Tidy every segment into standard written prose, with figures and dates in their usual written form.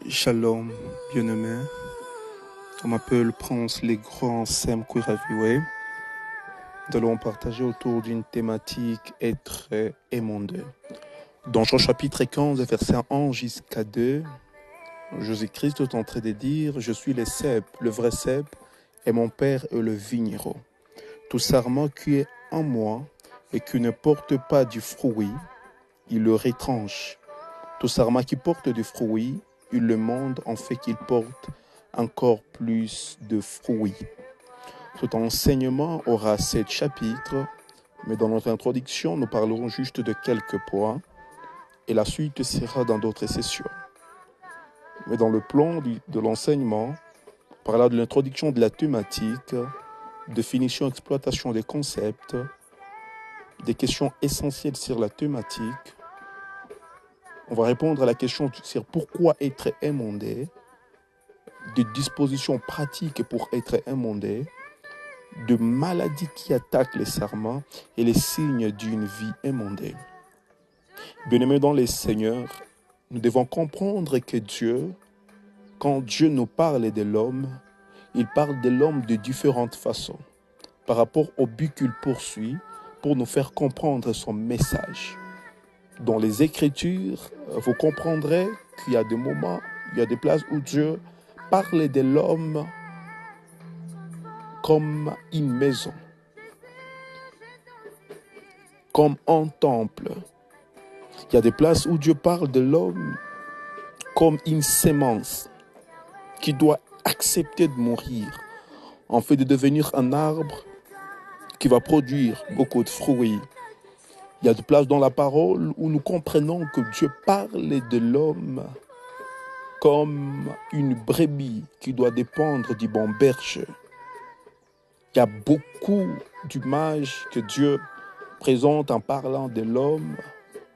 Shalom, bien-aimé. On m'appelle Prince les grands Sem Kouiraviwe. Nous allons partager autour d'une thématique être et monde. Dans Jean chapitre 15, versets 1 jusqu'à 2, Jésus-Christ est en train de dire « Je suis le cep, le vrai cep, et mon Père est le vigneron. Tout sarment qui est en moi et qui ne porte pas du fruit, il le retranche. Tout sarment qui porte du fruit, il le monde en fait qu'il porte encore plus de fruits. » Cet enseignement aura 7 chapitres, mais dans notre introduction, nous parlerons juste de quelques points et la suite sera dans d'autres sessions. Mais dans le plan de l'enseignement, on parlera de l'introduction de la thématique, définition, exploitation des concepts, des questions essentielles sur la thématique. On va répondre à la question sur pourquoi être émondé, des dispositions pratiques pour être émondé, de maladies qui attaquent les sarments et les signes d'une vie émondée. Bien-aimés dans les Seigneurs, nous devons comprendre que Dieu, quand Dieu nous parle de l'homme, il parle de l'homme de différentes façons, par rapport au but qu'il poursuit pour nous faire comprendre son message. Dans les Écritures, vous comprendrez qu'il y a des moments, il y a des places où Dieu parle de l'homme comme une maison, comme un temple. Il y a des places où Dieu parle de l'homme comme une sémence qui doit accepter de mourir, en fait de devenir un arbre qui va produire beaucoup de fruits. Il y a des places dans la parole où nous comprenons que Dieu parle de l'homme comme une brebis qui doit dépendre du bon berger. Il y a beaucoup d'images que Dieu présente en parlant de l'homme.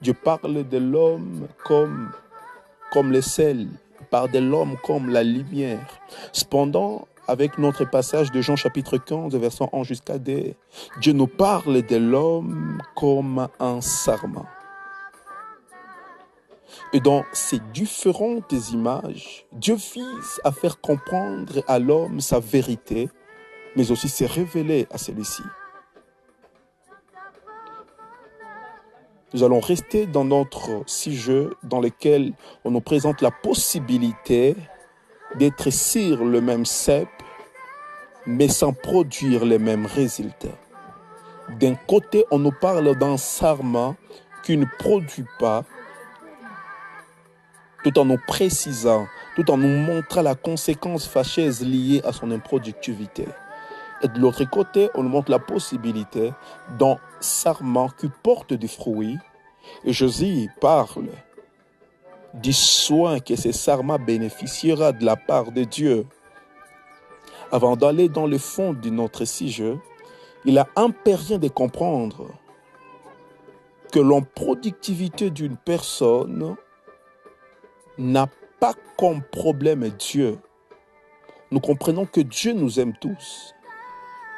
Dieu parle de l'homme comme le sel, il parle de l'homme comme la lumière. Cependant, avec notre passage de Jean chapitre 15, versets 1 jusqu'à 2, Dieu nous parle de l'homme comme un sarment. Et dans ces différentes images, Dieu vise à faire comprendre à l'homme sa vérité, mais aussi se révéler à celui-ci. Nous allons rester dans notre sujet dans lequel on nous présente la possibilité d'être sur le même cep, mais sans produire les mêmes résultats. D'un côté, on nous parle d'un sarment qui ne produit pas, tout en nous précisant, tout en nous montrant la conséquence fâcheuse liée à son improductivité. Et de l'autre côté, on nous montre la possibilité d'un sarment qui porte des fruits. Et Jésus parle du soin que ce sarment bénéficiera de la part de Dieu. Avant d'aller dans le fond de notre sujet, il est impérien de comprendre que l'improductivité d'une personne n'a pas comme problème Dieu. Nous comprenons que Dieu nous aime tous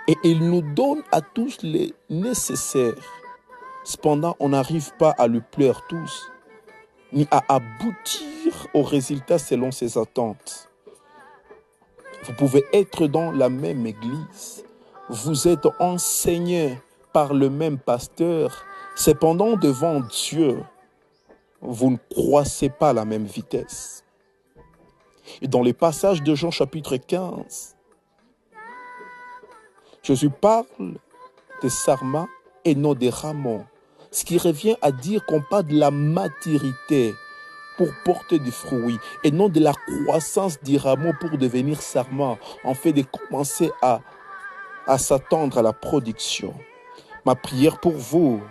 et il nous donne à tous les nécessaires. Cependant, on n'arrive pas à lui plaire tous, ni à aboutir au résultat selon ses attentes. Vous pouvez être dans la même église, vous êtes enseigné par le même pasteur, cependant devant Dieu, vous ne croissez pas à la même vitesse. Et dans les passages de Jean chapitre 15, Jésus parle des sarments et non des rameaux, ce qui revient à dire qu'on parle de la maturité pour porter des fruits et non de la croissance du rameau pour devenir sarment, en fait de commencer à s'attendre à la production. Ma prière pour vous,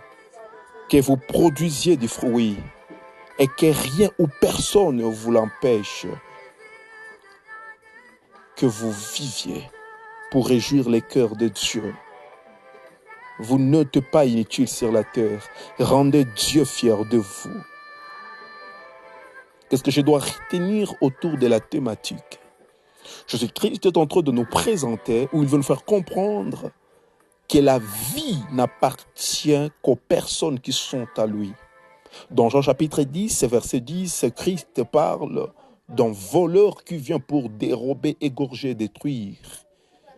que vous produisiez des fruits et que rien ou personne ne vous l'empêche, que vous viviez pour réjouir les cœurs de Dieu. Vous n'êtes pas inutile sur la terre. Rendez Dieu fier de vous. Qu'est-ce que je dois retenir autour de la thématique? Jésus-Christ est en train de nous présenter, où il veut nous faire comprendre que la vie n'appartient qu'aux personnes qui sont à lui. Dans Jean chapitre 10, verset 10, Christ parle d'un voleur qui vient pour dérober, égorger, détruire.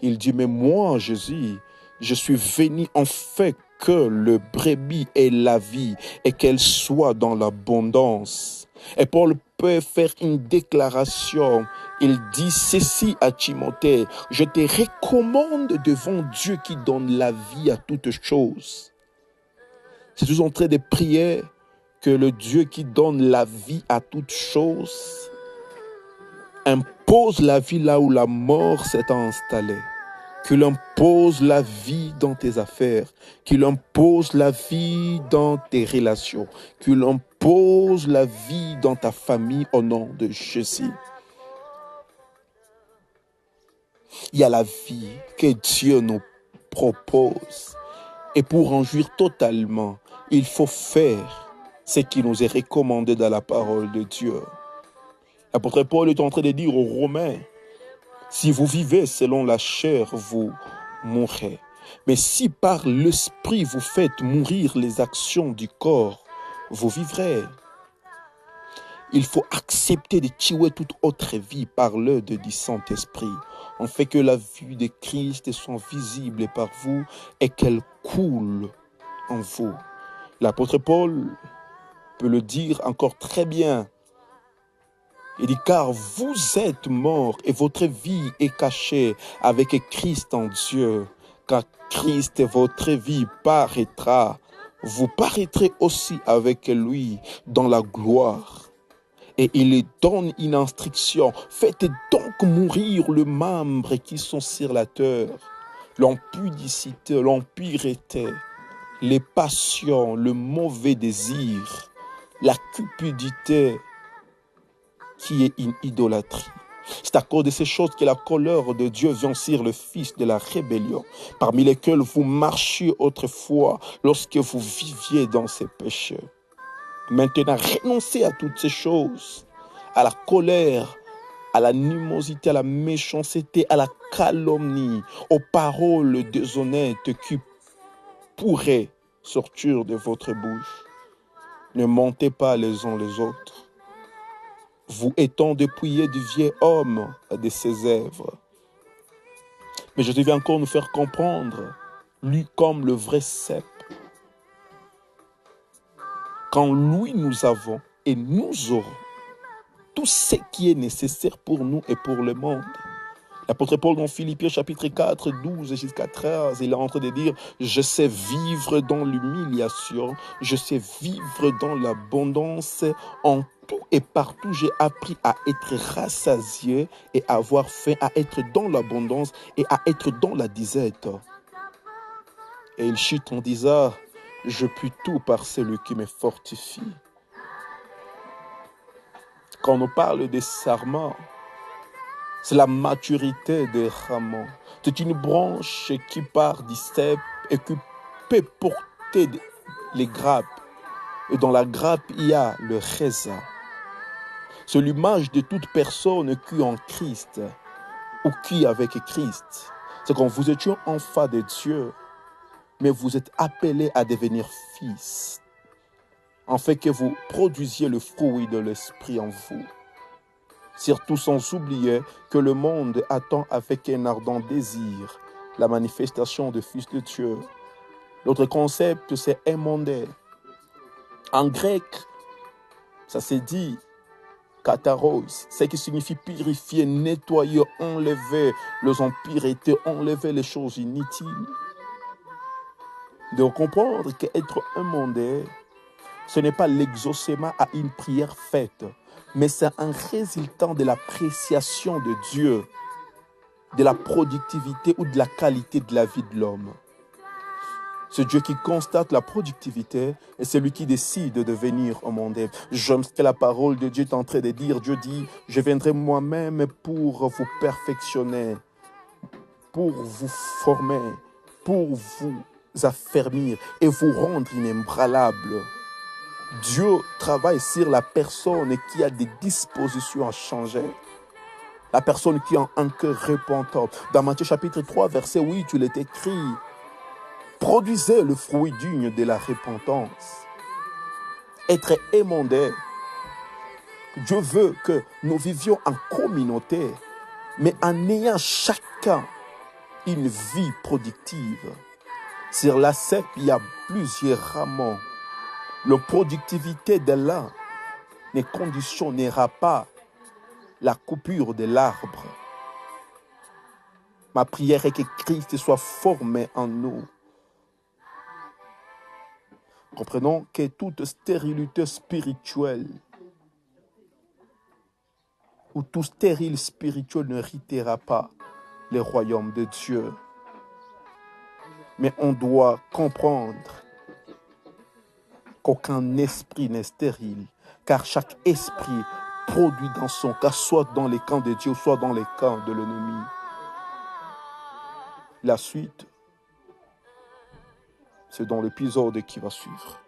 Il dit, mais moi, Jésus, je suis venu en fait que le brebis ait la vie et qu'elle soit dans l'abondance. Et Paul peut faire une déclaration. Il dit ceci à Timothée, je te recommande devant Dieu qui donne la vie à toutes choses. C'est toujours en train de prier que le Dieu qui donne la vie à toutes choses impose la vie là où la mort s'est installée. Qu'il impose la vie dans tes affaires, qu'il impose la vie dans tes relations, qu'il impose la vie dans ta famille au nom de Jésus. Il y a la vie que Dieu nous propose. Et pour en jouir totalement, il faut faire ce qui nous est recommandé dans la parole de Dieu. L'apôtre Paul est en train de dire aux Romains, si vous vivez selon la chair, vous mourrez. Mais si par l'esprit vous faites mourir les actions du corps, vous vivrez. Il faut accepter de tuer toute autre vie par l'œuvre du Saint-Esprit. On fait que la vue de Christ soit visible par vous et qu'elle coule en vous. L'apôtre Paul peut le dire encore très bien. Il dit, car vous êtes morts et votre vie est cachée avec Christ en Dieu. Car Christ, votre vie, paraîtra. Vous paraîtrez aussi avec lui dans la gloire. Et il donne une instruction. Faites donc mourir les membres qui sont sur la terre. L'impudicité, l'impureté, les passions, le mauvais désir, la cupidité, qui est une idolâtrie. C'est à cause de ces choses que la colère de Dieu vient sur le fils de la rébellion, parmi lesquels vous marchiez autrefois lorsque vous viviez dans ces péchés. Maintenant, renoncez à toutes ces choses, à la colère, à l'animosité, à la méchanceté, à la calomnie, aux paroles déshonnêtes qui pourraient sortir de votre bouche. Ne mentez pas les uns les autres. Vous étant dépouillés du vieil homme de ses œuvres. Mais je devais encore nous faire comprendre, lui comme le vrai cep. Quand lui nous avons et nous aurons tout ce qui est nécessaire pour nous et pour le monde. L'apôtre Paul dans Philippiens chapitre 4, 12 jusqu'à 13, il est en train de dire, je sais vivre dans l'humiliation, je sais vivre dans l'abondance, en tout et partout j'ai appris à être rassasié et à avoir faim, à être dans l'abondance et à être dans la disette. Et il chute en disant, je puis tout par celui qui me fortifie. Quand on parle des sarments, c'est la maturité des rameaux. C'est une branche qui part du cep et qui peut porter les grappes. Et dans la grappe, il y a le raisin. C'est l'image de toute personne qui est en Christ ou qui est avec Christ. C'est quand vous étiez enfant de Dieu, mais vous êtes appelés à devenir fils, en fait que vous produisiez le fruit de l'esprit en vous. Surtout sans oublier que le monde attend avec un ardent désir la manifestation du Fils de Dieu. L'autre concept, c'est émondé. En grec, ça s'est dit kataros, ce qui signifie purifier, nettoyer, enlever les impuretés, enlever les choses inutiles. De comprendre qu'être émondé, ce n'est pas l'exaucement à une prière faite, mais c'est un résultat de l'appréciation de Dieu, de la productivité ou de la qualité de la vie de l'homme. C'est Dieu qui constate la productivité et c'est lui qui décide de venir au monde. J'aime ce que la parole de Dieu est en train de dire. Dieu dit, je viendrai moi-même pour vous perfectionner, pour vous former, pour vous affermir et vous rendre inébranlable. Dieu travaille sur la personne qui a des dispositions à changer. La personne qui a un cœur repentant. Dans Matthieu chapitre 3, verset 8, il est écrit, produisez le fruit digne de la repentance. Être émondé, Dieu veut que nous vivions en communauté, mais en ayant chacun une vie productive. Sur la cèpe, il y a plusieurs rameaux. La productivité de l'un ne conditionnera pas la coupure de l'arbre. Ma prière est que Christ soit formé en nous. Comprenons que toute stérilité spirituelle ou tout stérile spirituel ne héritera pas le royaume de Dieu. Mais on doit comprendre qu'aucun esprit n'est stérile, car chaque esprit produit dans son cas, soit dans les camps de Dieu, soit dans les camps de l'ennemi. La suite, c'est dans l'épisode qui va suivre.